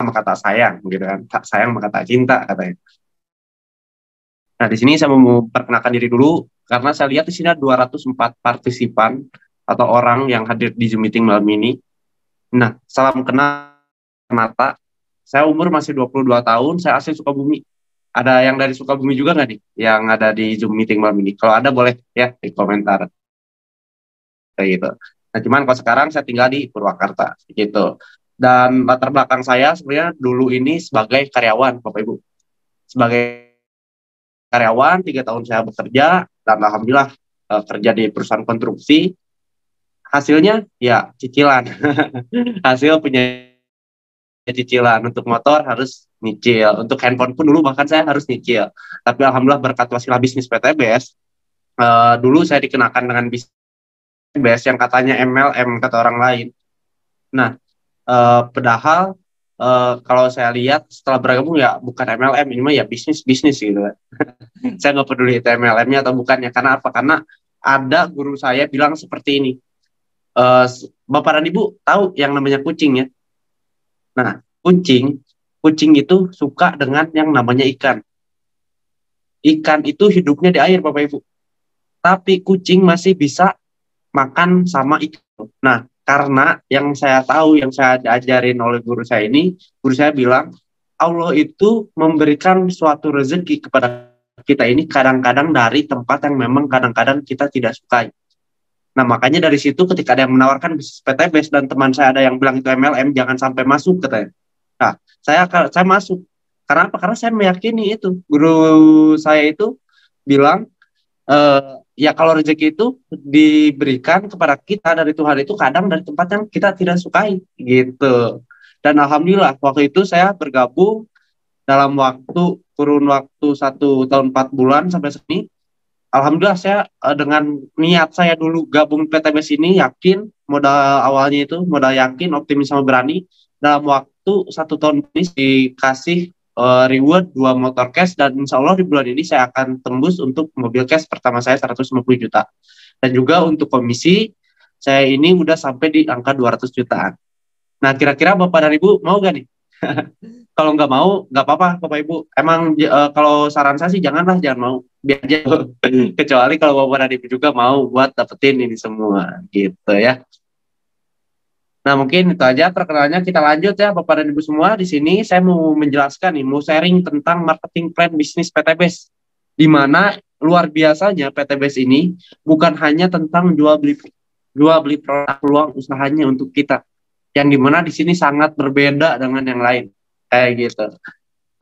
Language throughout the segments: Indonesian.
sama kata sayang gitu kan, sayang sama kata cinta katanya. Nah, di sini saya mau memperkenalkan diri dulu karena saya lihat di sini ada 204 partisipan atau orang yang hadir di Zoom meeting malam ini. Nah, salam kenal mata. Saya umur masih 22 tahun, saya asli Sukabumi. Ada yang dari Sukabumi juga nggak nih yang ada di Zoom meeting malam ini? Kalau ada boleh ya di komentar kayak gitu. Nah, cuman kalau sekarang saya tinggal di Purwakarta gitu. Dan latar belakang saya sebenarnya dulu ini sebagai karyawan, Bapak Ibu. Sebagai karyawan, 3 tahun saya bekerja, dan alhamdulillah kerja di perusahaan konstruksi, hasilnya ya cicilan. Hasil punya cicilan, untuk motor harus nyicil, untuk handphone pun dulu bahkan saya harus nyicil. Tapi alhamdulillah berkat wasilah bisnis PTBS, dulu saya dikenakan dengan bisnis PTBS yang katanya MLM kata orang lain. Nah, padahal kalau saya lihat setelah bergabung ya bukan MLM, ini mah ya bisnis gitu kan. Saya nggak peduli itu MLM-nya atau bukannya. Karena apa? Karena ada guru saya bilang seperti ini. Bapak dan Ibu tahu yang namanya kucing ya? Nah, kucing itu suka dengan yang namanya ikan. Ikan itu hidupnya di air, Bapak Ibu. Tapi kucing masih bisa makan sama ikan. Nah, karena yang saya tahu, yang saya diajarin oleh guru saya ini, guru saya bilang, Allah itu memberikan suatu rezeki kepada kita ini kadang-kadang dari tempat yang memang kadang-kadang kita tidak sukai. Nah, makanya dari situ ketika ada yang menawarkan bisnis PTBS dan teman saya ada yang bilang itu MLM, jangan sampai masuk katanya. Nah, saya masuk. Karena apa? Karena saya meyakini itu. Guru saya itu bilang, ya kalau rezeki itu diberikan kepada kita dari Tuhan itu kadang dari tempat yang kita tidak sukai gitu. Dan alhamdulillah waktu itu saya bergabung dalam kurun waktu 1 tahun 4 bulan sampai sini. Alhamdulillah saya dengan niat saya dulu gabung PTBS ini yakin, modal awalnya itu modal yakin, optimis sama berani, dalam waktu 1 tahun ini dikasih reward 2 motor cash, dan insya Allah di bulan ini saya akan tembus untuk mobil cash pertama saya 150 juta. Dan juga untuk komisi saya ini udah sampai di angka 200 jutaan. Nah, kira-kira Bapak dan Ibu mau gak nih? Kalau nggak mau, nggak apa-apa, Bapak Ibu. Emang kalau saran saya sih jangan mau. Biar aja. Kecuali kalau Bapak dan Ibu juga mau buat dapetin ini semua, gitu ya. Nah, mungkin itu aja perkenalannya. Kita lanjut ya, Bapak dan Ibu semua. Di sini saya mau menjelaskan nih, mau sharing tentang marketing plan bisnis PTBS. Di mana luar biasanya PTBS ini bukan hanya tentang jual beli produk, peluang usahanya untuk kita. Yang dimana di sini sangat berbeda dengan yang lain. Kayak gitu.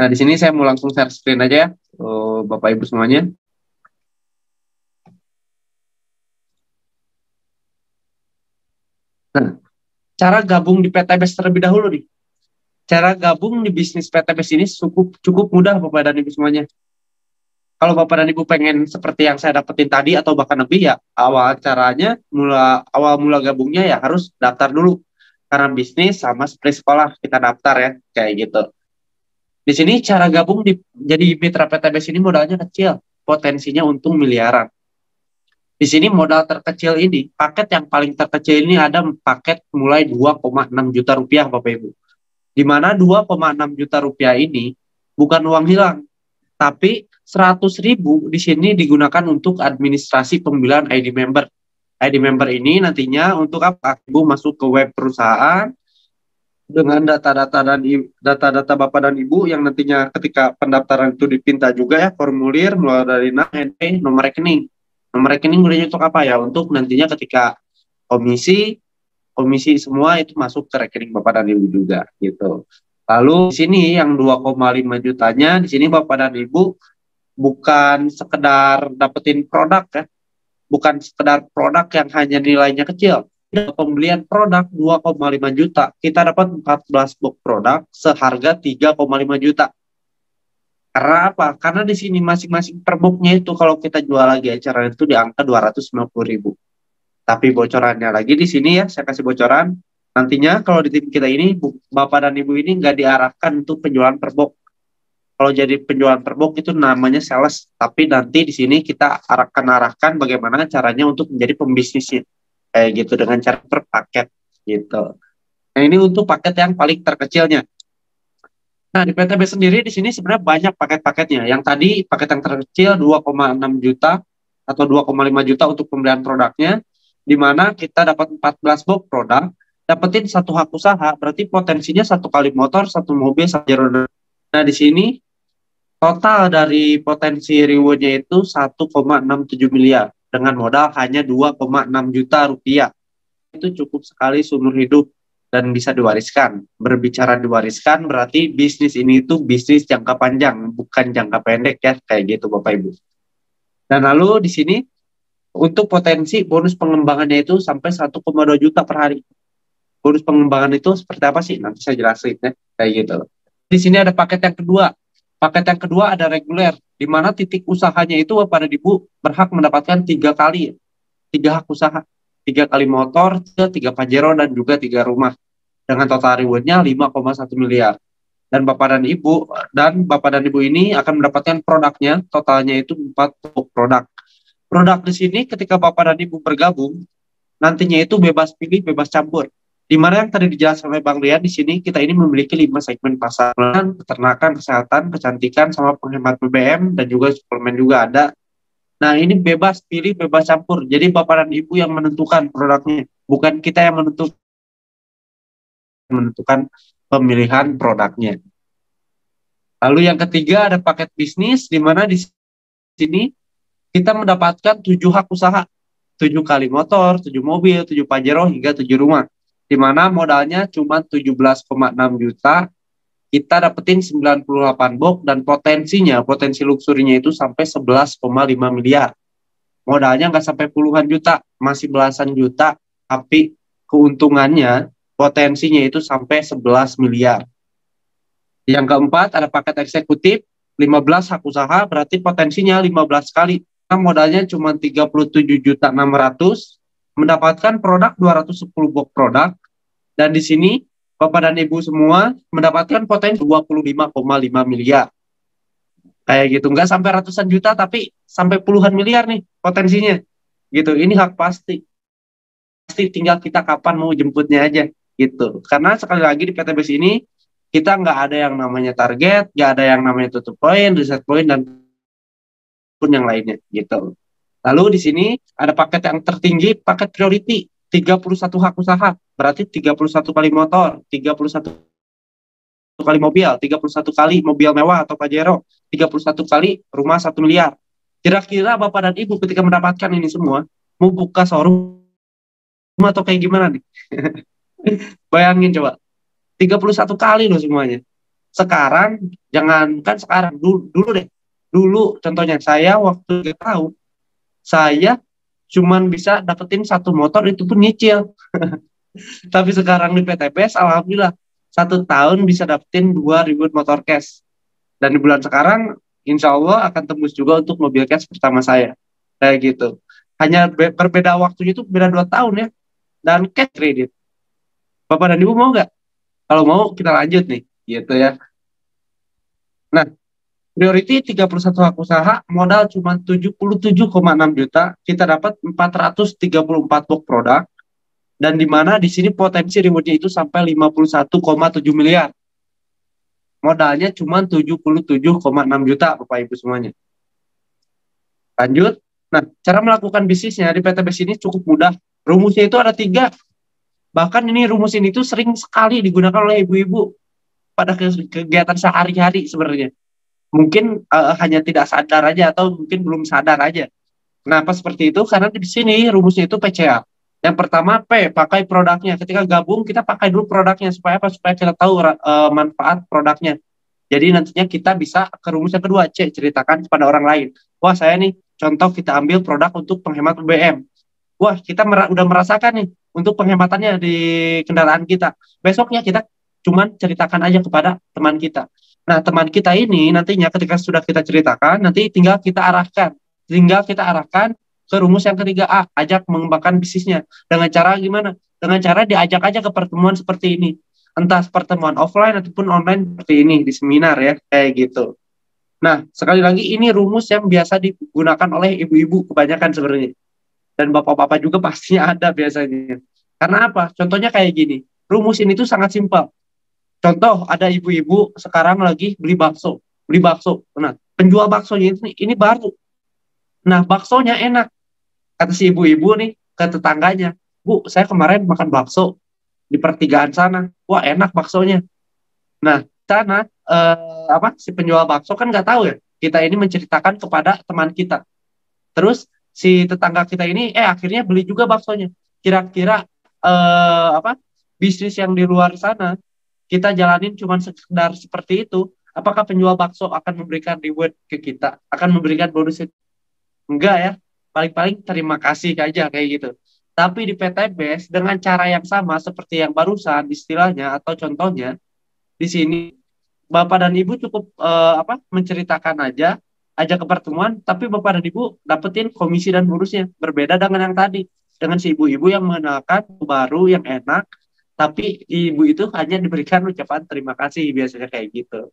Nah, di sini saya mau langsung share screen aja ya, Bapak Ibu semuanya. Nah, cara gabung di PTBS terlebih dahulu nih. Cara gabung di bisnis PTBS ini cukup mudah Bapak dan Ibu semuanya. Kalau Bapak dan Ibu pengen seperti yang saya dapetin tadi atau bahkan lebih ya, awal mula gabungnya ya harus daftar dulu. Karena bisnis sama seperti sekolah kita daftar ya, kayak gitu. Di sini cara gabung jadi mitra PTBS ini modalnya kecil, potensinya untung miliaran. Di sini modal terkecil ini, paket yang paling terkecil ini ada paket mulai 2,6 juta rupiah Bapak Ibu. Di mana 2,6 juta rupiah ini bukan uang hilang, tapi 100.000 di sini digunakan untuk administrasi pembelian ID member. ID member ini nantinya untuk apa? Ibu masuk ke web perusahaan dengan data-data Bapak dan Ibu yang nantinya ketika pendaftaran itu dipinta juga ya formulir mulai dari nomor rekening. Nomor rekening gunanya untuk apa ya? Untuk nantinya ketika komisi semua itu masuk ke rekening Bapak dan Ibu juga gitu. Lalu di sini yang 2,5 jutanya di sini Bapak dan Ibu bukan sekedar dapetin produk ya. Bukan sekedar produk yang hanya nilainya kecil. Pembelian produk 2,5 juta, kita dapat 14 box produk seharga 3,5 juta. Karena apa? Karena di sini masing-masing per boxnya itu kalau kita jual lagi acara itu di angka 250.000. Tapi bocorannya lagi di sini ya, saya kasih bocoran. Nantinya kalau di tim kita ini, Bapak dan Ibu ini nggak diarahkan untuk penjualan per box. Kalau jadi penjualan per box itu namanya sales, tapi nanti di sini kita arahkan bagaimana caranya untuk menjadi pembisnisnya. Kayak gitu dengan cara per paket gitu. Nah, ini untuk paket yang paling terkecilnya. Nah, di PTB sendiri di sini sebenarnya banyak paket-paketnya. Yang tadi paket yang terkecil 2,6 juta atau 2,5 juta untuk pembelian produknya, di mana kita dapat 14 box produk, dapetin satu hak usaha, berarti potensinya satu kali motor, satu mobil, satu roda. Nah, di sini total dari potensi rewardnya itu 1,67 miliar dengan modal hanya 2,6 juta rupiah. Itu cukup sekali seumur hidup dan bisa diwariskan. Berbicara diwariskan berarti bisnis ini itu bisnis jangka panjang, bukan jangka pendek ya, kayak gitu Bapak Ibu. Dan lalu di sini untuk potensi bonus pengembangannya itu sampai 1,2 juta per hari. Bonus pengembangan itu seperti apa sih? Nanti saya jelasin ya, kayak gitu. Di sini ada paket yang kedua. Paket yang kedua ada reguler, di mana titik usahanya itu Bapak dan Ibu berhak mendapatkan 3 kali, 3 hak usaha. 3 kali motor, 3 Pajero, dan juga 3 rumah. Dengan total rewardnya 5,1 miliar. Dan Bapak dan Ibu ini akan mendapatkan produknya, totalnya itu 4 produk. Produk di sini ketika Bapak dan Ibu bergabung, nantinya itu bebas pilih, bebas campur. Di mana yang tadi dijelaskan oleh Bang Rian, di sini kita ini memiliki 5 segmen pasar, peternakan, kesehatan, kecantikan, sama penghemat BBM, dan juga suplemen juga ada. Nah, ini bebas pilih, bebas campur. Jadi Bapak dan Ibu yang menentukan produknya, bukan kita yang menentukan pemilihan produknya. Lalu yang ketiga ada paket bisnis, di mana di sini kita mendapatkan 7 hak usaha, 7 kali motor, 7 mobil, 7 Pajero, hingga 7 rumah. Di mana modalnya cuma 17,6 juta, kita dapetin 98 box, dan potensi luxurinya itu sampai 11,5 miliar. Modalnya nggak sampai puluhan juta, masih belasan juta, tapi keuntungannya, potensinya itu sampai 11 miliar. Yang keempat ada paket eksekutif, 15 hak usaha, berarti potensinya 15 kali. Nah, modalnya cuma 37.600.000, mendapatkan produk 210 box produk, dan di sini Bapak dan Ibu semua mendapatkan potensi 25,5 miliar. Kayak gitu, nggak sampai ratusan juta, tapi sampai puluhan miliar nih potensinya. Gitu, ini hak pasti. Pasti tinggal kita kapan mau jemputnya aja gitu. Karena sekali lagi di PTBS ini kita nggak ada yang namanya target, nggak ada yang namanya tutup poin, reset poin, dan pun yang lainnya gitu. Lalu di sini ada paket yang tertinggi, paket priority, 31 hak usaha, berarti 31 kali motor, 31 kali mobil, 31 kali mobil mewah atau Pajero, 31 kali rumah 1 miliar. Kira-kira Bapak dan Ibu ketika mendapatkan ini semua, mau buka showroom atau kayak gimana nih? Bayangin coba, 31 kali loh semuanya. Sekarang, jangankan sekarang, dulu deh. Dulu contohnya, saya waktu 3 tahun, saya cuman bisa dapetin satu motor, itu pun nyicil. Tapi sekarang di PTPS, alhamdulillah, 1 tahun bisa dapetin 2 ribu motor cash. Dan di bulan sekarang, insya Allah akan tembus juga untuk mobil cash pertama saya. Kayak gitu. Hanya berbeda waktunya itu beda 2 tahun ya. Dan cash kredit. Bapak dan Ibu mau nggak? Kalau mau, kita lanjut nih. Gitu ya. Nah, priority 31 hak usaha, modal cuma 77,6 juta, kita dapat 434 box produk, dan di mana di sini potensi rewardnya itu sampai 51,7 miliar. Modalnya cuma 77,6 juta, Bapak Ibu semuanya. Lanjut. Nah, cara melakukan bisnisnya di PTBS ini cukup mudah. Rumusnya itu ada 3. Bahkan ini rumus ini tuh sering sekali digunakan oleh ibu-ibu pada kegiatan sehari-hari sebenarnya. Mungkin hanya tidak sadar aja atau mungkin belum sadar aja. Kenapa seperti itu? Karena di sini rumusnya itu PCA. Yang pertama P, pakai produknya. Ketika gabung kita pakai dulu produknya supaya apa? Supaya kita tahu manfaat produknya. Jadi nantinya kita bisa ke rumus yang kedua, C, ceritakan kepada orang lain. Wah, saya nih contoh kita ambil produk untuk penghemat BBM. Wah, kita udah merasakan nih untuk penghematannya di kendaraan kita. Besoknya kita cuman ceritakan aja kepada teman kita. Nah, teman kita ini nantinya ketika sudah kita ceritakan, nanti tinggal kita arahkan. Tinggal kita arahkan ke rumus yang ketiga A, ajak mengembangkan bisnisnya. Dengan cara gimana? Dengan cara diajak aja ke pertemuan seperti ini. Entah pertemuan offline ataupun online seperti ini, di seminar ya, kayak gitu. Nah, sekali lagi ini rumus yang biasa digunakan oleh ibu-ibu kebanyakan sebenarnya. Dan bapak-bapak juga pastinya ada biasanya. Karena apa? Contohnya kayak gini. Rumus ini tuh sangat simpel. Contoh, ada ibu-ibu sekarang lagi beli bakso, beli bakso. Nah, penjual baksonya ini baru. Nah, baksonya enak. Kata si ibu-ibu nih ke tetangganya, Bu, saya kemarin makan bakso di pertigaan sana. Wah, enak baksonya. Nah, sana si penjual bakso kan nggak tahu ya. Kita ini menceritakan kepada teman kita. Terus si tetangga kita ini akhirnya beli juga baksonya. Kira-kira bisnis yang di luar sana kita jalanin cuma sekedar seperti itu, apakah penjual bakso akan memberikan reward ke kita, akan memberikan bonus? Enggak ya, paling-paling terima kasih aja kayak gitu. Tapi di PT Base dengan cara yang sama seperti yang barusan istilahnya atau contohnya, di sini Bapak dan Ibu cukup menceritakan aja, ajak ke pertemuan, tapi Bapak dan Ibu dapetin komisi dan bonusnya. Berbeda dengan yang tadi, dengan si ibu-ibu yang mengenalkan baru yang enak, tapi ibu itu hanya diberikan ucapan terima kasih, biasanya kayak gitu.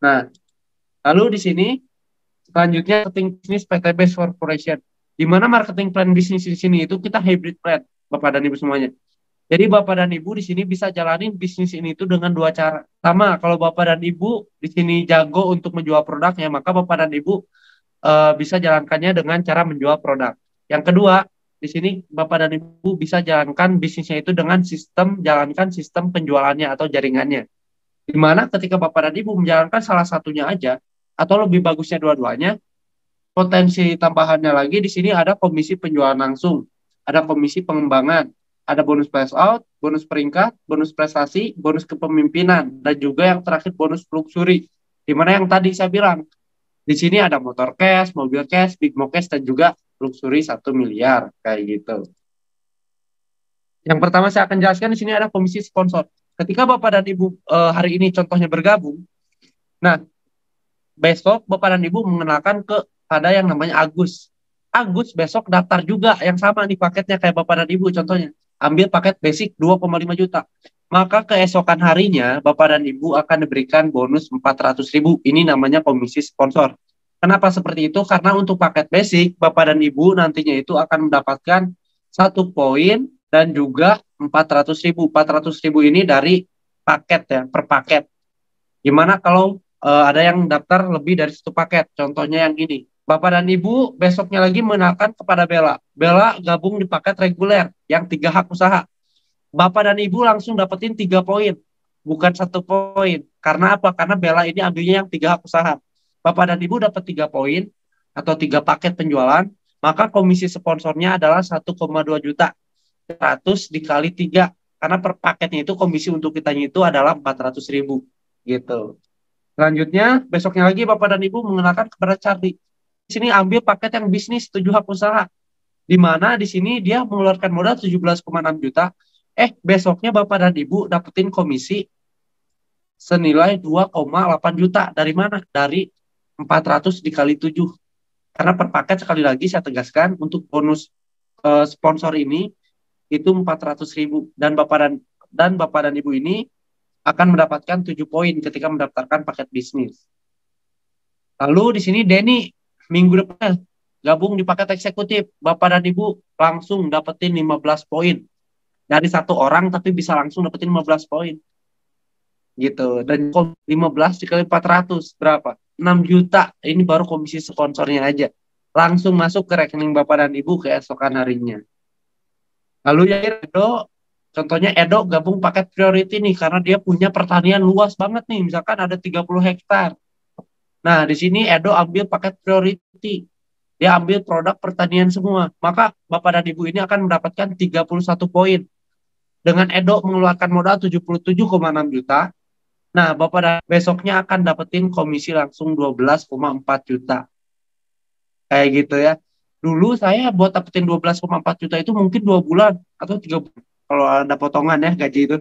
Nah, lalu di sini selanjutnya marketing bisnis PT Base Corporation. Di mana marketing plan bisnis di sini itu kita hybrid plan, Bapak dan Ibu semuanya. Jadi Bapak dan Ibu di sini bisa jalanin bisnis ini itu dengan dua cara. Pertama, kalau Bapak dan Ibu di sini jago untuk menjual produknya, maka Bapak dan Ibu bisa jalankannya dengan cara menjual produk. Yang kedua, di sini Bapak dan Ibu bisa jalankan bisnisnya itu dengan jalankan sistem penjualannya atau jaringannya. Di mana ketika Bapak dan Ibu menjalankan salah satunya aja, atau lebih bagusnya dua-duanya, potensi tambahannya lagi di sini ada komisi penjualan langsung, ada komisi pengembangan, ada bonus price out, bonus peringkat, bonus prestasi, bonus kepemimpinan, dan juga yang terakhir bonus luxury. Di mana yang tadi saya bilang, di sini ada motor cash, mobil cash, big mo cash, dan juga luxury 1 miliar kayak gitu. Yang pertama saya akan jelaskan di sini ada komisi sponsor. Ketika Bapak dan Ibu hari ini contohnya bergabung, nah besok Bapak dan Ibu mengenalkan ada yang namanya Agus. Agus besok daftar juga yang sama nih paketnya kayak Bapak dan Ibu contohnya. Ambil paket basic 2,5 juta. Maka keesokan harinya Bapak dan Ibu akan diberikan bonus 400.000. Ini namanya komisi sponsor. Kenapa seperti itu? Karena untuk paket basic Bapak dan Ibu nantinya itu akan mendapatkan 1 poin dan juga 400.000. 400.000 ini dari paket ya, per paket. Gimana kalau ada yang daftar lebih dari 1 paket? Contohnya yang ini. Bapak dan Ibu besoknya lagi mengenalkan kepada Bella. Bella gabung di paket reguler yang 3 hak usaha. Bapak dan Ibu langsung dapetin 3 poin. Bukan 1 poin. Karena apa? Karena Bella ini ambilnya yang 3 hak usaha. Bapak dan Ibu dapat 3 poin atau 3 paket penjualan. Maka komisi sponsornya adalah 1,2 juta. 100 dikali 3. Karena per paketnya itu komisi untuk kitanya itu adalah 400.000. Gitu. Selanjutnya, besoknya lagi Bapak dan Ibu mengenalkan kepada Charlie. Di sini ambil paket yang bisnis 7 hak usaha. Di mana di sini dia mengeluarkan modal 17,6 juta. Besoknya Bapak dan Ibu dapetin komisi senilai 2,8 juta. Dari mana? Dari 400 dikali 7. Karena per paket sekali lagi saya tegaskan untuk bonus sponsor ini itu 400.000 dan Bapak dan Ibu ini akan mendapatkan 7 poin ketika mendaftarkan paket bisnis. Lalu di sini Denny minggu depan gabung di paket eksekutif. Bapak dan Ibu langsung dapetin 15 poin. Dari 1 orang tapi bisa langsung dapetin 15 poin. Gitu. Dan 15 dikali 400 berapa? 6 juta. Ini baru komisi sponsornya aja. Langsung masuk ke rekening Bapak dan Ibu keesokan harinya. Lalu ya Edo, contohnya Edo gabung paket priority nih karena dia punya pertanian luas banget nih, misalkan ada 30 hektar. Nah, di sini Edo ambil paket priority. Dia ambil produk pertanian semua. Maka Bapak dan Ibu ini akan mendapatkan 31 poin. Dengan Edo mengeluarkan modal 77,6 juta. Nah, Bapak dan besoknya akan dapetin komisi langsung 12,4 juta. Kayak gitu ya. Dulu saya buat dapetin 12,4 juta itu mungkin 2 bulan atau 3 bulan. Kalau ada potongan ya gaji itu.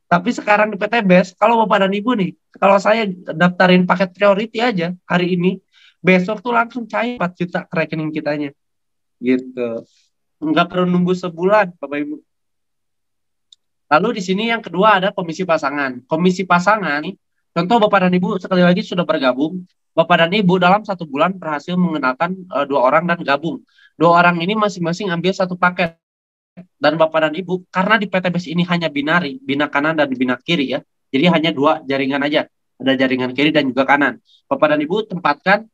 Tapi sekarang di PT Base, kalau Bapak dan Ibu nih, kalau saya daftarin paket priority aja hari ini, besok tuh langsung cair 4 juta ke rekening kitanya. Gitu. Nggak perlu nunggu sebulan, Bapak Ibu. Lalu di sini yang kedua ada komisi pasangan. Komisi pasangan nih, contoh Bapak dan Ibu sekali lagi sudah bergabung. Bapak dan Ibu dalam 1 bulan berhasil mengenalkan 2 orang dan gabung. 2 orang ini masing-masing ambil 1 paket. dan Bapak dan Ibu, karena di PTBS ini hanya binari, bina kanan dan bina kiri ya, jadi hanya dua jaringan aja, ada jaringan kiri dan juga kanan. Bapak dan Ibu tempatkan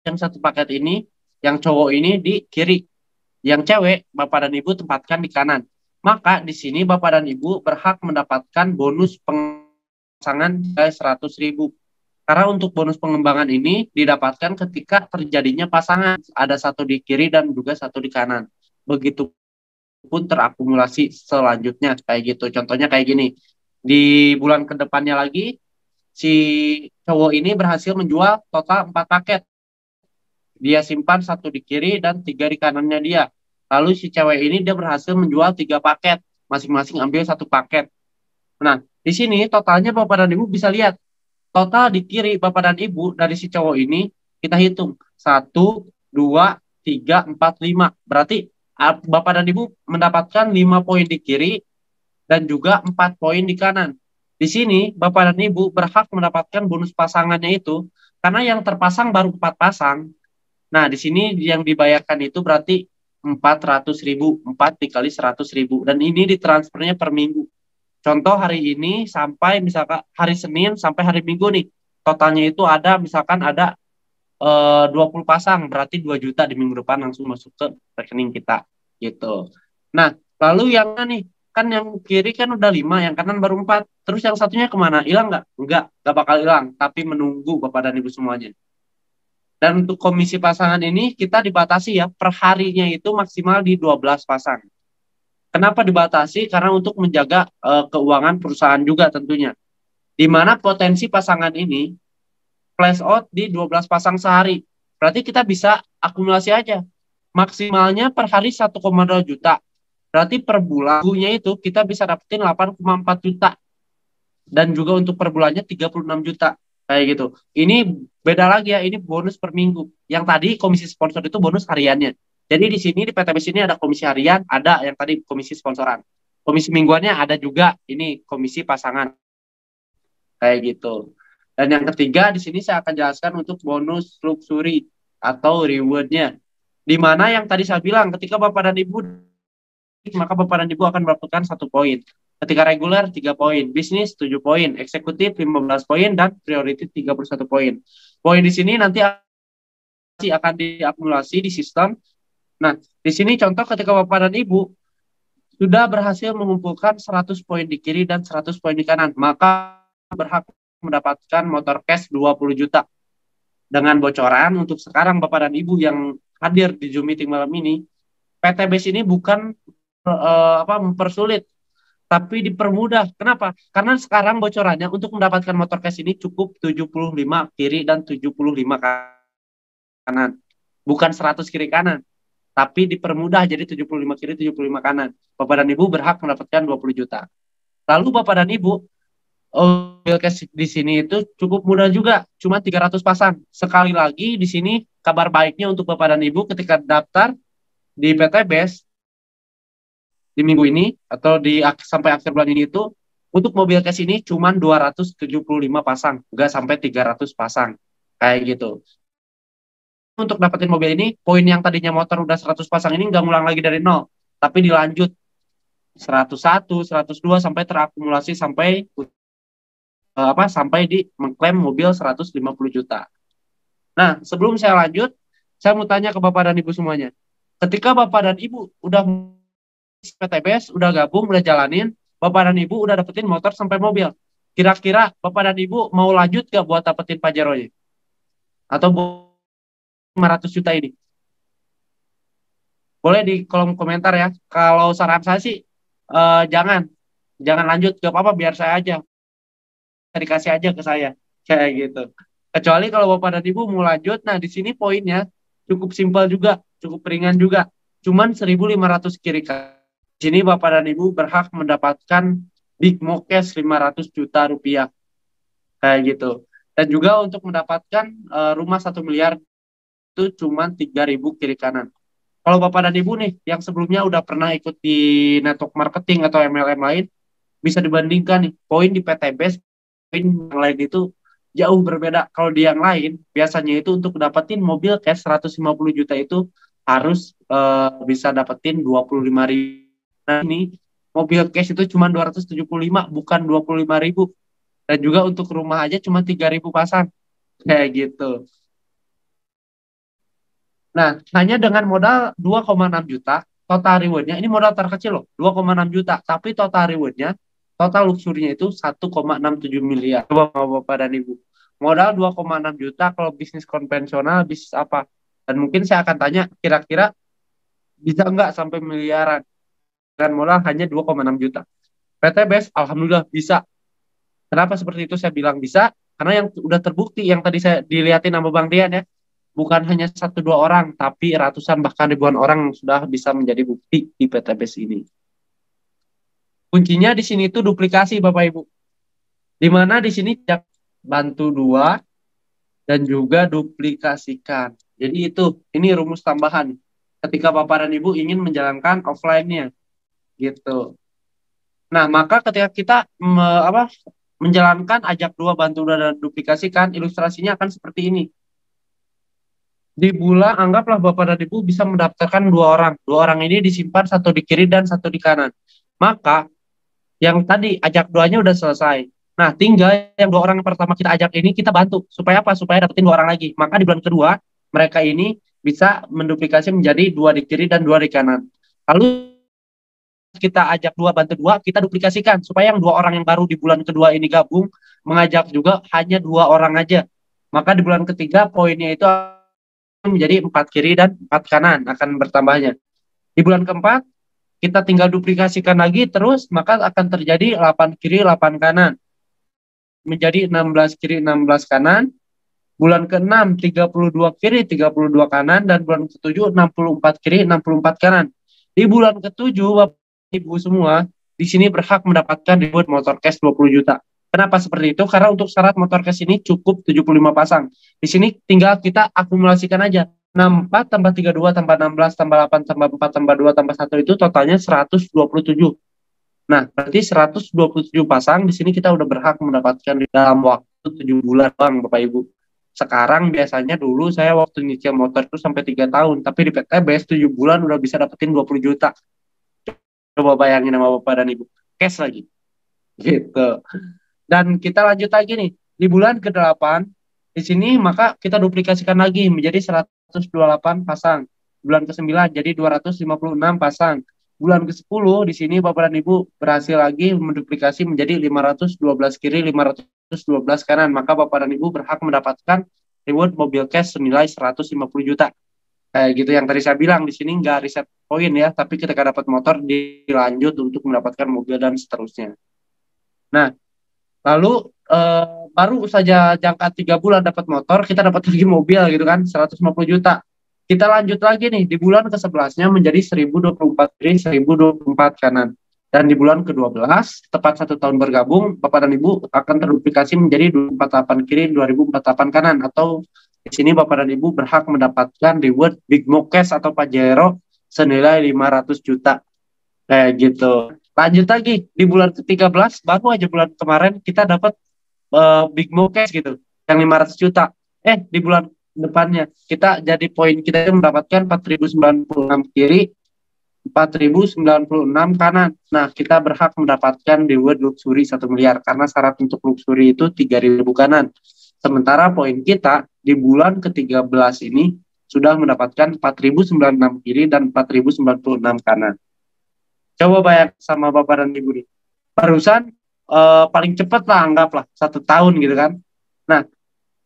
yang satu paket ini, yang cowok ini di kiri, yang cewek Bapak dan Ibu tempatkan di kanan. Maka di sini Bapak dan Ibu berhak mendapatkan bonus pasangan 100.000. Karena untuk bonus pengembangan ini didapatkan ketika terjadinya pasangan, ada satu di kiri dan juga satu di kanan. Begitu pun terakumulasi selanjutnya kayak gitu. Contohnya kayak gini. Di bulan kedepannya lagi si cowok ini berhasil menjual total 4 paket. Dia simpan satu di kiri dan 3 di kanannya dia. Lalu si cewek ini dia berhasil menjual 3 paket. Masing-masing ambil satu paket. Nah, di sini totalnya Bapak dan Ibu bisa lihat. Total di kiri Bapak dan Ibu dari si cowok ini kita hitung. 1, 2, 3, 4, 5. Berarti Bapak dan Ibu mendapatkan 5 poin di kiri dan juga 4 poin di kanan. Di sini Bapak dan Ibu berhak mendapatkan bonus pasangannya itu karena yang terpasang baru 4 pasang. Nah, di sini yang dibayarkan itu berarti 400.000, 4 dikali 100.000. Dan ini ditransfernya per minggu. Contoh hari ini sampai misalkan hari Senin sampai hari Minggu nih. Totalnya itu ada misalkan ada 20 pasang, berarti 2 juta di minggu depan langsung masuk ke rekening kita gitu. Nah, lalu yang nih, kan yang kiri kan udah 5, yang kanan baru 4. Terus yang satunya kemana? Hilang nggak? Nggak bakal hilang, tapi menunggu Bapak dan Ibu semuanya. Dan untuk komisi pasangan ini kita dibatasi ya, per harinya itu maksimal di 12 pasang. Kenapa dibatasi? Karena untuk menjaga keuangan perusahaan juga tentunya. Di mana potensi pasangan ini flash out di 12 pasang sehari. Berarti kita bisa akumulasi aja. Maksimalnya per hari 1,2 juta. Berarti per bulannya itu kita bisa dapetin 8,4 juta. Dan juga untuk per bulannya 36 juta. Kayak gitu. Ini beda lagi ya, ini bonus per minggu. Yang tadi komisi sponsor itu bonus hariannya. Jadi di sini di PTBS ini ada komisi harian, ada yang tadi komisi sponsoran. Komisi mingguannya ada juga ini komisi pasangan. Kayak gitu. Dan yang ketiga di sini saya akan jelaskan untuk bonus luxury atau rewardnya. Di mana yang tadi saya bilang ketika Bapak dan Ibu maka Bapak dan Ibu akan mendapatkan 1 poin. Ketika reguler 3 poin, bisnis 7 poin, eksekutif 15 poin, dan priority 31 poin. Poin di sini nanti akan diakumulasi di sistem. Nah, di sini contoh ketika Bapak dan Ibu sudah berhasil mengumpulkan 100 poin di kiri dan 100 poin di kanan, maka berhak mendapatkan motor cash 20 juta. Dengan bocoran untuk sekarang Bapak dan Ibu yang hadir di Zoom meeting malam ini, PTBS ini bukan mempersulit, tapi dipermudah. Kenapa? Karena sekarang bocorannya untuk mendapatkan motor cash ini cukup 75 kiri dan 75 kanan. Bukan 100 kiri kanan, tapi dipermudah jadi 75 kiri, 75 kanan. Bapak dan Ibu berhak mendapatkan 20 juta. Lalu Bapak dan Ibu mobil cash di sini itu cukup mudah juga, cuma 300 pasang. Sekali lagi di sini kabar baiknya untuk Bapak dan Ibu ketika daftar di PTBS di minggu ini atau sampai akhir bulan ini itu untuk mobil cash ini cuma 275 pasang, enggak sampai 300 pasang. Kayak gitu. Untuk dapetin mobil ini, poin yang tadinya motor udah 100 pasang ini nggak ngulang lagi dari nol, tapi dilanjut 101, 102 sampai terakumulasi sampai sampai di mengklaim mobil 150 juta. Nah, sebelum saya lanjut, saya mau tanya ke Bapak dan Ibu semuanya. Ketika Bapak dan Ibu udah PTBS, udah gabung, udah jalanin, Bapak dan Ibu udah dapetin motor sampai mobil. Kira-kira Bapak dan Ibu mau lanjut gak buat dapetin Pajero-nya? Atau 500 juta ini? Boleh di kolom komentar ya. Kalau saran saya sih, jangan lanjut, gak apa-apa, biar saya aja. Dikasih aja ke saya. Kayak gitu. Kecuali kalau Bapak dan Ibu mau lanjut, nah di sini poinnya cukup simpel juga, cukup ringan juga. Cuman 1.500 kiri kanan. Di sini Bapak dan Ibu berhak mendapatkan Big Mo Cash 500 juta rupiah. Kayak gitu. Dan juga untuk mendapatkan rumah 1 miliar itu cuma 3.000 kiri kanan. Kalau Bapak dan Ibu nih, yang sebelumnya udah pernah ikut di network marketing atau MLM lain, bisa dibandingkan nih, poin di PTBS, poin yang lain itu jauh berbeda. Kalau di yang lain, biasanya itu untuk dapetin mobil cash 150 juta itu harus bisa dapetin 25.000 Nah ini mobil cash itu cuma 275 bukan 25.000. Dan juga untuk rumah aja cuma 3.000 pasang. Kayak gitu. Nah, hanya dengan modal 2,6 juta, total rewardnya, ini modal terkecil loh, 2,6 juta. Tapi total rewardnya, total luxury-nya itu 1,67 miliar. Coba Bapak dan Ibu. Modal 2,6 juta kalau bisnis konvensional, bisnis apa? Dan mungkin saya akan tanya, kira-kira bisa nggak sampai miliaran? Dengan modal hanya 2,6 juta. PT Best, Alhamdulillah bisa. Kenapa seperti itu saya bilang bisa? Karena yang udah terbukti, yang tadi saya dilihatin sama Bang Dian ya, bukan hanya satu dua orang, tapi ratusan bahkan ribuan orang yang sudah bisa menjadi bukti di PTBS ini. Kuncinya di sini itu duplikasi Bapak Ibu. Di mana di sini bantu dua dan juga duplikasikan. Jadi ini rumus tambahan. Ketika Bapak dan Ibu ingin menjalankan offline-nya, gitu. Nah, maka ketika kita menjalankan ajak dua bantu dua dan duplikasikan, ilustrasinya akan seperti ini. Di bulan anggaplah Bapak dan Ibu bisa mendaftarkan dua orang. Dua orang ini disimpan satu di kiri dan satu di kanan. Maka yang tadi ajak duanya udah selesai. Nah, tinggal yang dua orang yang pertama kita ajak ini kita bantu. Supaya apa? Supaya dapetin dua orang lagi. Maka di bulan kedua mereka ini bisa menduplikasi menjadi dua di kiri dan dua di kanan. Lalu kita ajak dua bantu dua, kita duplikasikan supaya yang dua orang yang baru di bulan kedua ini gabung mengajak juga hanya dua orang aja. Maka di bulan ketiga poinnya itu menjadi 4 kiri dan 4 kanan akan bertambahnya. Di bulan keempat, kita tinggal duplikasikan lagi terus, maka akan terjadi 8 kiri, 8 kanan. Menjadi 16 kiri, 16 kanan. Bulan ke-6, 32 kiri, 32 kanan. Dan bulan ke-7, 64 kiri, 64 kanan. Di bulan ke-7, Bapak Ibu semua, di sini berhak mendapatkan reward motor cash 20 juta. Kenapa seperti itu? Karena untuk syarat motor cash ini cukup 75 pasang. Di sini tinggal kita akumulasikan aja. 64 tambah 32 tambah 16 tambah 8 tambah 4 tambah 2 tambah 1 itu totalnya 127. Nah, berarti 127 pasang di sini kita udah berhak mendapatkan dalam waktu 7 bulan Bang, Bapak Ibu. Sekarang biasanya dulu saya waktu nyicil motor itu sampai 3 tahun, tapi di PTBS 7 bulan udah bisa dapetin 20 juta. Coba bayangin sama Bapak dan Ibu. Cash lagi. Gitu. Dan kita lanjut lagi nih. Di bulan ke-8, di sini maka kita duplikasikan lagi menjadi 128 pasang. Bulan ke-9 jadi 256 pasang. Bulan ke-10 di sini Bapak dan Ibu berhasil lagi menduplikasi menjadi 512 kiri, 512 kanan. Maka Bapak dan Ibu berhak mendapatkan reward mobil cash senilai 150 juta. Kayak gitu yang tadi saya bilang di sini nggak riset poin ya, tapi ketika dapat motor dilanjut untuk mendapatkan mobil dan seterusnya. Nah, lalu baru saja jangka 3 bulan dapat motor, kita dapat lagi mobil gitu kan, 150 juta. Kita lanjut lagi nih, di bulan ke-11-nya menjadi 1024 kiri, 1024 kanan. Dan di bulan ke-12, tepat 1 tahun bergabung, Bapak dan Ibu akan terduplikasi menjadi 248 kiri, 2048 kanan. Atau di sini Bapak dan Ibu berhak mendapatkan reward Big Mo Cash atau Pajero senilai 500 juta. Kayak gitu. Lanjut lagi, di bulan ke-13, baru aja bulan kemarin kita dapat Big Mo Cash gitu, yang 500 juta. Di bulan depannya, kita jadi poin kita itu mendapatkan 4.096 kiri, 4.096 kanan. Nah, kita berhak mendapatkan reward luxury 1 miliar, karena syarat untuk luxury itu 3.000 kanan. Sementara poin kita di bulan ke-13 ini sudah mendapatkan 4.096 kiri dan 4.096 kanan. Coba bayar sama Bapak dan Ibu nih. Barusan paling cepat lah anggaplah 1 tahun gitu kan. Nah,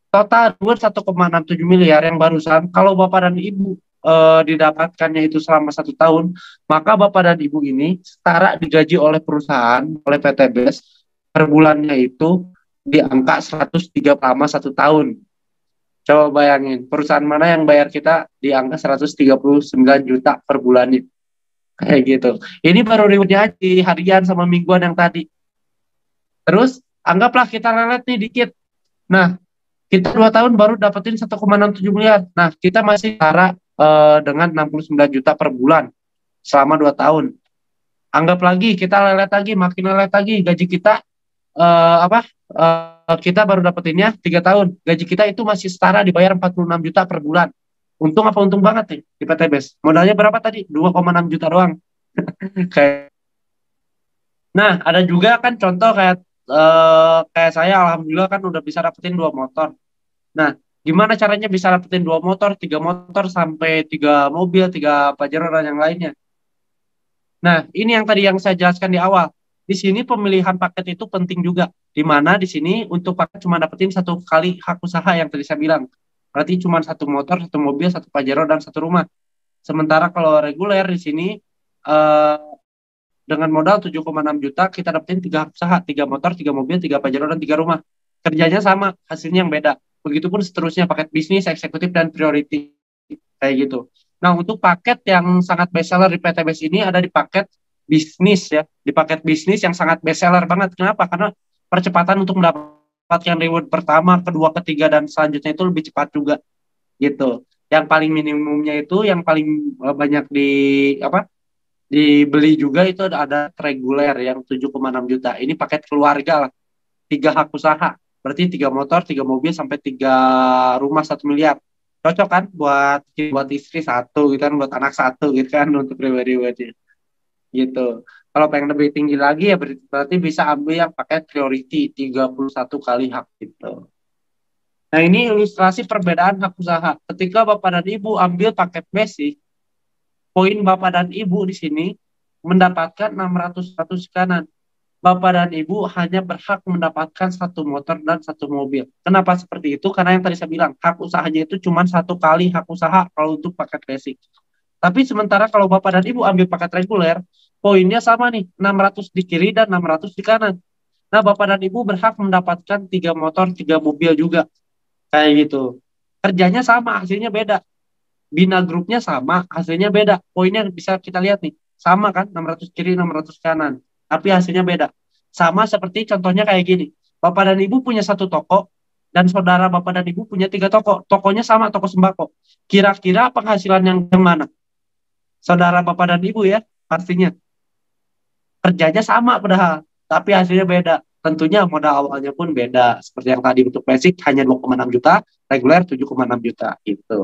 total reward 1,67 miliar yang barusan, kalau Bapak dan Ibu didapatkannya itu selama 1 tahun, maka Bapak dan Ibu ini setara digaji oleh perusahaan, oleh PTBS, per bulannya itu di angka 103 selama 1 tahun. Coba bayangin, perusahaan mana yang bayar kita di angka 139 juta per bulannya. Kayak gitu. Ini baru rewardnya di harian sama mingguan yang tadi. Terus, anggaplah kita lelet nih dikit. Nah, kita 2 tahun baru dapetin 1,67 miliar. Nah, kita masih setara dengan 69 juta per bulan selama 2 tahun. Anggap lagi, kita lelet lagi, makin lelet lagi. Gaji kita, kita baru dapetinnya 3 tahun. Gaji kita itu masih setara dibayar 46 juta per bulan. Untung apa untung banget nih di PTBS. Modalnya berapa tadi? 2,6 juta doang. Kayak, nah ada juga kan contoh kayak kayak saya alhamdulillah kan udah bisa dapetin 2 motor. Nah, gimana caranya bisa dapetin 2 motor, 3 motor sampai 3 mobil, 3 Pajero dan yang lainnya? Nah, ini yang tadi yang saya jelaskan di awal. Di sini pemilihan paket itu penting juga. Di mana di sini untuk paket cuma dapetin 1 kali hak usaha yang tadi saya bilang. Berarti cuma 1 motor, 1 mobil, 1 Pajero dan 1 rumah. Sementara kalau reguler di sini eh, dengan modal 7,6 juta kita dapetin 3 hak usaha, 3 motor, 3 mobil, 3 Pajero dan 3 rumah. Kerjanya sama, hasilnya yang beda. Begitupun seterusnya paket bisnis, eksekutif dan priority kayak gitu. Nah, untuk paket yang sangat best seller di PTBS ini ada di paket bisnis ya, di paket bisnis yang sangat best seller banget. Kenapa? Karena percepatan untuk mendapatkan reward pertama, kedua, ketiga dan selanjutnya itu lebih cepat juga gitu. Yang paling minimumnya itu yang paling banyak di apa? Dibeli juga itu ada reguler yang 7,6 juta. Ini paket keluarga lah, 3 hak usaha. Berarti 3 motor, 3 mobil sampai 3 rumah 1 miliar. Cocok kan buat istri satu gitu kan, buat anak satu gitu kan untuk pribadi-pribadi gitu. Kalau pengen lebih tinggi lagi ya berarti bisa ambil yang pakai priority 31 kali hak gitu. Nah ini ilustrasi perbedaan hak usaha. Ketika Bapak dan Ibu ambil paket basic, poin Bapak dan Ibu di sini mendapatkan 600 kanan. Bapak dan Ibu hanya berhak mendapatkan 1 motor dan 1 mobil. Kenapa seperti itu? Karena yang tadi saya bilang, hak usahanya itu cuma 1 kali hak usaha kalau untuk paket basic. Tapi sementara kalau Bapak dan Ibu ambil paket reguler, poinnya sama nih, 600 di kiri dan 600 di kanan. Nah, Bapak dan Ibu berhak mendapatkan 3 motor, 3 mobil juga. Kayak gitu. Kerjanya sama, hasilnya beda. Bina grupnya sama, hasilnya beda. Poinnya bisa kita lihat nih, sama kan, 600 kiri, 600 kanan. Tapi hasilnya beda. Sama seperti contohnya kayak gini. Bapak dan Ibu punya 1 toko, dan saudara Bapak dan Ibu punya 3 toko. Tokonya sama, toko sembako. Kira-kira penghasilan yang mana? Saudara Bapak dan Ibu ya, pastinya. Kerjanya sama padahal, tapi hasilnya beda. Tentunya modal awalnya pun beda. Seperti yang tadi untuk basic hanya 2,6 juta, reguler 7,6 juta. Gitu.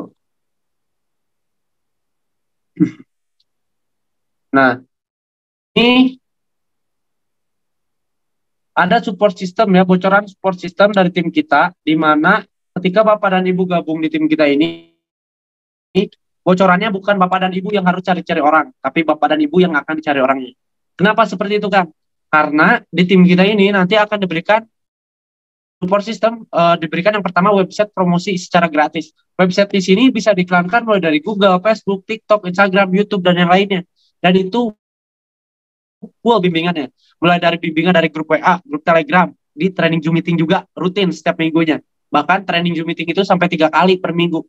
Nah, ini ada support system ya, bocoran support system dari tim kita, di mana ketika Bapak dan Ibu gabung di tim kita ini, bocorannya bukan Bapak dan Ibu yang harus cari-cari orang, tapi Bapak dan Ibu yang akan dicari orangnya. Kenapa seperti itu, Kang? Karena di tim kita ini nanti akan diberikan support system, diberikan yang pertama website promosi secara gratis. Website di sini bisa diiklankan mulai dari Google, Facebook, TikTok, Instagram, YouTube, dan yang lainnya. Dan itu full bimbingannya. Mulai dari bimbingan dari grup WA, grup Telegram, di training Zoom meeting juga rutin setiap minggunya. Bahkan training Zoom meeting itu sampai 3 kali per minggu.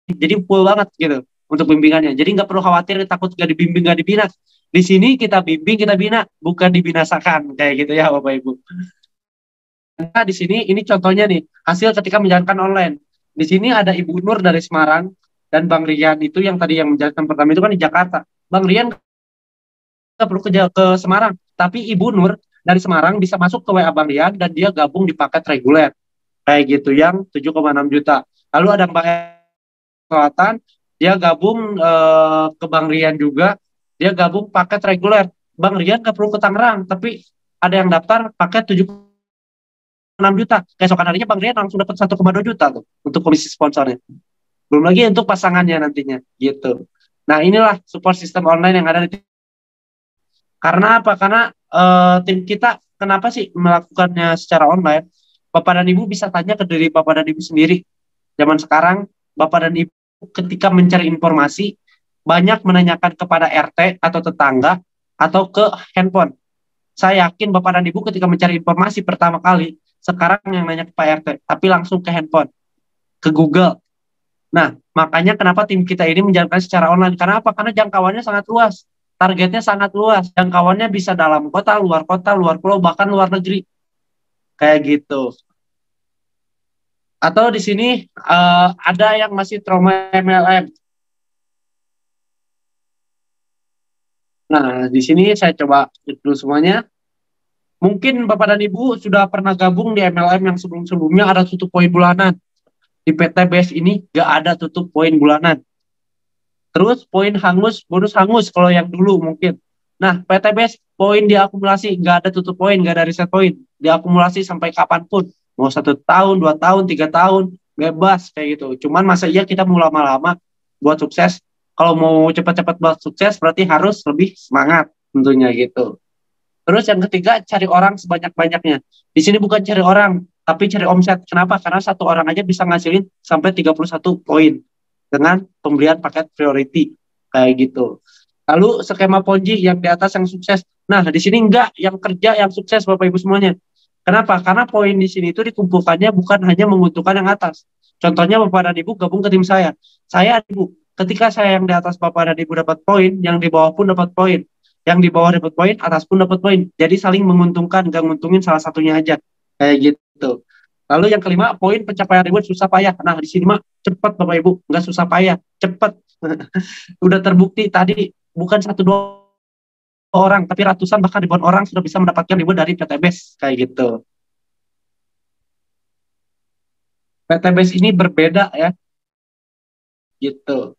Jadi full banget gitu untuk bimbingannya. Jadi nggak perlu khawatir takut nggak dibimbing, nggak dibina. Di sini kita bimbing, kita bina, bukan dibinasakan kayak gitu ya Bapak Ibu. Nah, di sini ini contohnya nih hasil ketika menjalankan online. Di sini ada Ibu Nur dari Semarang dan Bang Rian itu yang tadi yang menjalankan pertama itu kan di Jakarta. Bang Rian nggak perlu ke Semarang, tapi Ibu Nur dari Semarang bisa masuk ke WA Bang Rian dan dia gabung di paket reguler kayak gitu yang 7,6 juta. Lalu ada Mbak Selatan, dia gabung ke Bang Rian juga, dia gabung paket reguler. Bang Rian nggak perlu ke Tangerang, tapi ada yang daftar paket 7,6 juta. Keesokan harinya Bang Rian langsung dapat 1,2 juta tuh untuk komisi sponsornya. Belum lagi untuk pasangannya nantinya gitu. Nah, inilah support system online yang ada di. Karena apa? Karena tim kita kenapa sih melakukannya secara online? Bapak dan Ibu bisa tanya ke diri Bapak dan Ibu sendiri. Zaman sekarang, Bapak dan Ibu ketika mencari informasi, banyak menanyakan kepada RT atau tetangga atau ke handphone. Saya yakin Bapak dan Ibu ketika mencari informasi pertama kali, sekarang yang nanya ke Pak RT, tapi langsung ke handphone, ke Google. Nah, makanya kenapa tim kita ini menjalankan secara online. Karena apa? Karena jangkauannya sangat luas. Targetnya sangat luas. Jangkauannya bisa dalam kota, luar pulau, bahkan luar negeri. Kayak gitu. Atau di sini ada yang masih trauma MLM. Nah, di sini saya coba dulu semuanya. Mungkin Bapak dan Ibu sudah pernah gabung di MLM yang sebelum-sebelumnya ada tutup poin bulanan. Di PTBS ini nggak ada tutup poin bulanan. Terus poin hangus, bonus hangus kalau yang dulu mungkin. Nah, PTBS poin diakumulasi, nggak ada tutup poin, nggak ada reset poin. Diakumulasi sampai kapanpun. Mau 1 tahun, 2 tahun, 3 tahun, bebas kayak gitu. Cuman masa iya kita mau lama-lama buat sukses. Kalau mau cepat-cepat buat sukses berarti harus lebih semangat tentunya gitu. Terus yang ketiga, cari orang sebanyak-banyaknya. Di sini bukan cari orang, tapi cari omset. Kenapa? Karena satu orang aja bisa ngasilin sampai 31 poin dengan pembelian paket priority kayak gitu. Lalu skema Ponzi yang di atas yang sukses. Nah, di sini enggak yang kerja yang sukses Bapak Ibu semuanya. Kenapa? Karena poin di sini itu dikumpulkannya bukan hanya menguntungkan yang atas. Contohnya Bapak dan Ibu gabung ke tim saya. Saya Ibu, ketika saya yang di atas Bapak dan Ibu dapat poin, yang di bawah pun dapat poin. Yang di bawah dapat poin, atas pun dapat poin. Jadi saling menguntungkan, gak nguntungin salah satunya aja. Kayak gitu. Lalu yang kelima, poin pencapaian reward susah payah. Nah, di sini mah cepat Bapak Ibu, nggak susah payah, cepat. Udah terbukti tadi bukan satu dua orang, tapi ratusan bahkan ribuan orang sudah bisa mendapatkan reward dari PTBS kayak gitu. PTBS ini berbeda ya, gitu.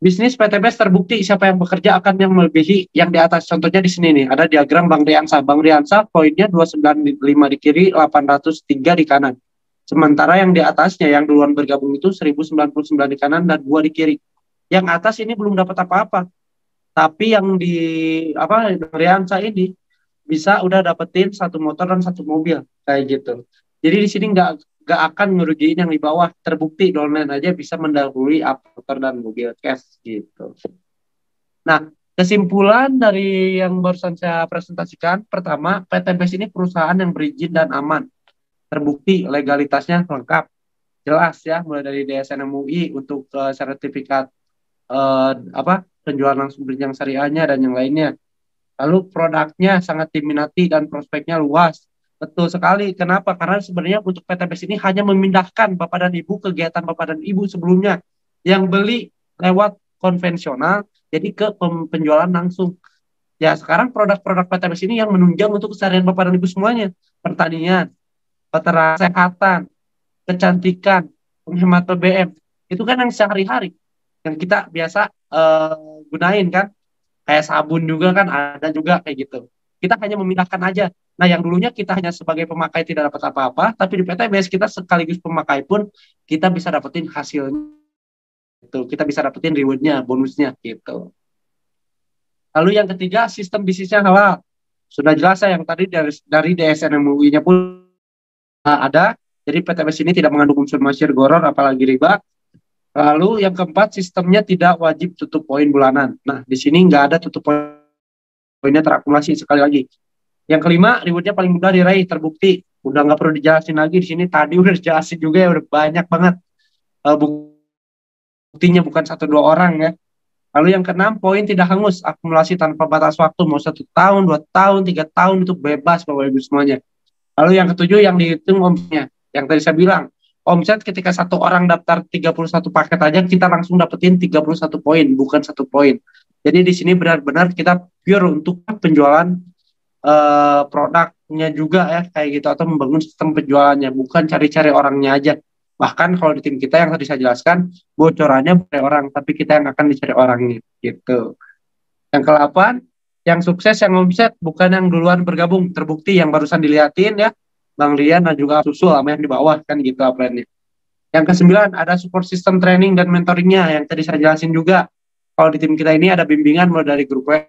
Bisnis PTBS terbukti siapa yang bekerja akan yang melebihi yang di atas. Contohnya di sini nih, ada diagram Bang Riansa. Bang Riansa poinnya 295 di kiri, 803 di kanan. Sementara yang di atasnya, yang duluan bergabung itu 1099 di kanan dan 2 di kiri. Yang atas ini belum dapat apa-apa. Tapi yang di apa Riansa ini bisa udah dapetin satu motor dan satu mobil kayak gitu. Jadi di sini nggak akan ngerugiin yang di bawah. Terbukti downline aja bisa mendahului motor dan mobil cash gitu. Nah, kesimpulan dari yang barusan saya presentasikan, pertama, PTBS ini perusahaan yang berizin dan aman. Terbukti legalitasnya lengkap, jelas ya, mulai dari DSN MUI untuk sertifikat penjualan langsung berjenjang syariahnya dan yang lainnya. Lalu produknya sangat diminati dan prospeknya luas. Betul sekali. Kenapa? Karena sebenarnya untuk PTBS ini hanya memindahkan Bapak dan Ibu kegiatan Bapak dan Ibu sebelumnya yang beli lewat konvensional jadi ke penjualan langsung. Ya sekarang produk-produk PTBS ini yang menunjang untuk keseharian Bapak dan Ibu semuanya. Pertanian, peternak, kesehatan, kecantikan, penghemat BBM. Itu kan yang sehari-hari yang kita biasa gunain kan. Kayak sabun juga kan ada juga kayak gitu. Kita hanya memindahkan aja. Nah, yang dulunya kita hanya sebagai pemakai tidak dapat apa-apa, tapi di PTBS kita sekaligus pemakai pun kita bisa dapetin hasilnya. Itu kita bisa dapetin rewardnya, bonusnya gitu. Lalu yang ketiga, sistem bisnisnya halal. Sudah jelas ya yang tadi dari DSN MUI-nya pun ada. Jadi PTBS ini tidak mengandung unsur masyir goror apalagi riba. Lalu yang keempat, sistemnya tidak wajib tutup poin bulanan. Nah, di sini nggak ada tutup poinnya terakumulasi sekali lagi. Yang kelima, rewardnya paling mudah diraih, terbukti. Udah nggak perlu dijelasin lagi di sini. Tadi udah dijelasin juga ya, udah banyak banget buktinya bukan 1-2 orang ya. Lalu yang keenam, poin tidak hangus, akumulasi tanpa batas waktu, mau 1 tahun, 2 tahun, 3 tahun itu bebas Bapak Ibu semuanya. Lalu yang ketujuh, yang dihitung omsetnya. Yang tadi saya bilang, omset ketika satu orang daftar 31 paket aja kita langsung dapetin 31 poin, bukan 1 poin. Jadi di sini benar-benar kita pure untuk penjualan produknya juga ya kayak gitu atau membangun sistem penjualannya, bukan cari-cari orangnya aja. Bahkan kalau di tim kita yang tadi saya jelaskan, bocorannya bukan orang, tapi kita yang akan dicari orangnya gitu. Yang ke-8, yang sukses yang omset bukan yang duluan bergabung, terbukti yang barusan dilihatin ya, Bang Rian dan juga Susul sama yang di bawah kan gitu upline-nya. Yang ke-9 ada support system training dan mentoringnya yang tadi saya jelasin juga. Kalau di tim kita ini ada bimbingan mulai dari grup WA,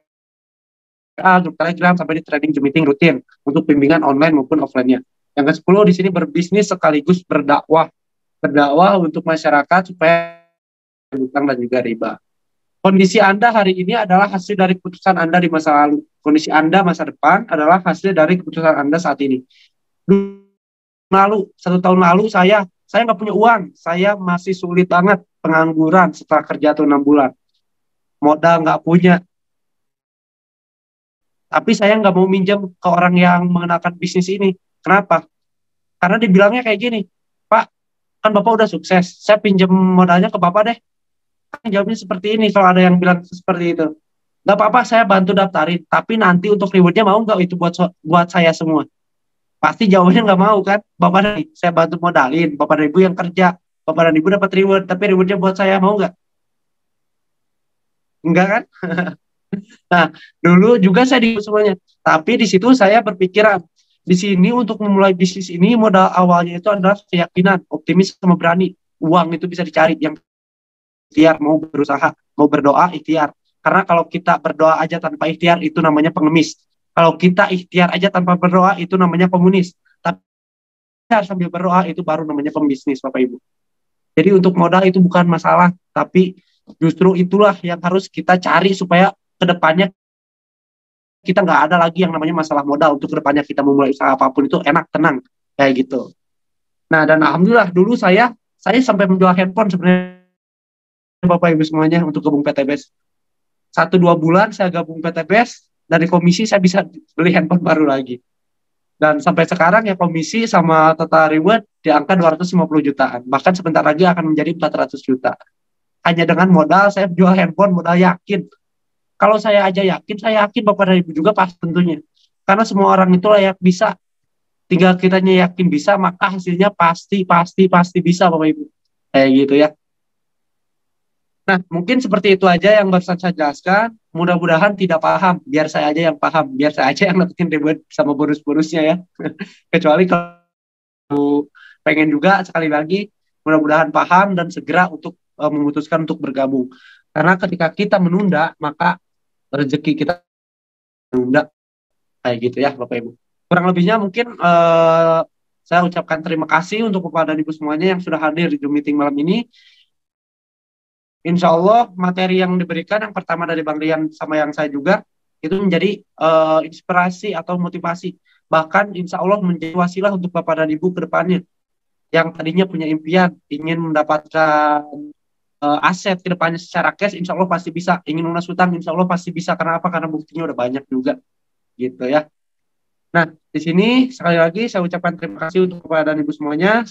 grup Telegram sampai di training meeting rutin untuk bimbingan online maupun offline-nya. Yang ke-10 di sini berbisnis sekaligus berdakwah untuk masyarakat supaya hutang dan juga riba. Kondisi Anda hari ini adalah hasil dari keputusan Anda di masa lalu. Kondisi Anda masa depan adalah hasil dari keputusan Anda saat ini. 1 tahun lalu saya nggak punya uang, saya masih sulit banget, pengangguran setelah kerja tuh 6 bulan, modal nggak punya, tapi saya nggak mau minjem ke orang yang mengenalkan bisnis ini. Kenapa? Karena dibilangnya kayak gini, Pak, kan Bapak udah sukses, saya pinjam modalnya ke Bapak deh. Kan jawabnya seperti ini kalau ada yang bilang seperti itu. Nggak apa-apa, saya bantu daftarin, tapi nanti untuk rewardnya mau nggak itu buat saya semua? Pasti jawabannya nggak mau kan. Bapak dan Ibu, saya bantu modalin, Bapak dan Ibu yang kerja, Bapak dan Ibu dapat reward, tapi rewardnya buat saya, mau nggak? Enggak kan? Nah, dulu juga saya di semuanya. Tapi di situ saya berpikiran, di sini untuk memulai bisnis ini modal awalnya itu adalah keyakinan, optimis sama berani. Uang itu bisa dicari, yang ikhtiar, mau berusaha, mau berdoa, ikhtiar. Karena kalau kita berdoa aja tanpa ikhtiar itu namanya pengemis. Kalau kita ikhtiar aja tanpa berdoa itu namanya komunis. Tapi harus sambil berdoa itu baru namanya pembisnis, Bapak Ibu. Jadi untuk modal itu bukan masalah, tapi justru itulah yang harus kita cari supaya kedepannya kita nggak ada lagi yang namanya masalah modal. Untuk kedepannya kita memulai usaha apapun itu enak, tenang, kayak gitu. Nah, dan alhamdulillah dulu saya sampai menjual handphone sebenarnya, Bapak Ibu semuanya, untuk gabung PTBS. 1-2 bulan saya gabung PTBS, dari komisi saya bisa beli handphone baru lagi. Dan sampai sekarang ya komisi sama total reward di angka 250 jutaan. Bahkan sebentar lagi akan menjadi 400 juta. Hanya dengan modal saya jual handphone, modal yakin. Kalau saya aja yakin, saya yakin Bapak dan Ibu juga pasti tentunya. Karena semua orang itu layak bisa. Tinggal kitanya yakin bisa, maka hasilnya pasti bisa Bapak Ibu. Kayak gitu ya. Nah, mungkin seperti itu aja yang barusan saya jelaskan. Mudah-mudahan tidak paham, biar saya aja yang paham, biar saya aja yang dapetin reward sama bonus-bonusnya ya. Kecuali kalau pengen juga sekali lagi, mudah-mudahan paham dan segera untuk memutuskan untuk bergabung. Karena ketika kita menunda, maka rezeki kita menunda, kayak gitu ya Bapak Ibu. Kurang lebihnya mungkin saya ucapkan terima kasih untuk kepada Ibu semuanya yang sudah hadir di Zoom meeting malam ini. Insya Allah materi yang diberikan yang pertama dari Bang Rian sama yang saya juga itu menjadi inspirasi atau motivasi, bahkan insya Allah menjadi wasilah untuk Bapak dan Ibu ke depannya yang tadinya punya impian ingin mendapatkan aset ke depannya secara cash, insya Allah pasti bisa. Ingin lunas hutang, insya Allah pasti bisa. Karena apa? Karena buktinya udah banyak juga gitu ya. Nah, di sini sekali lagi saya ucapkan terima kasih untuk kepada Ibu semuanya.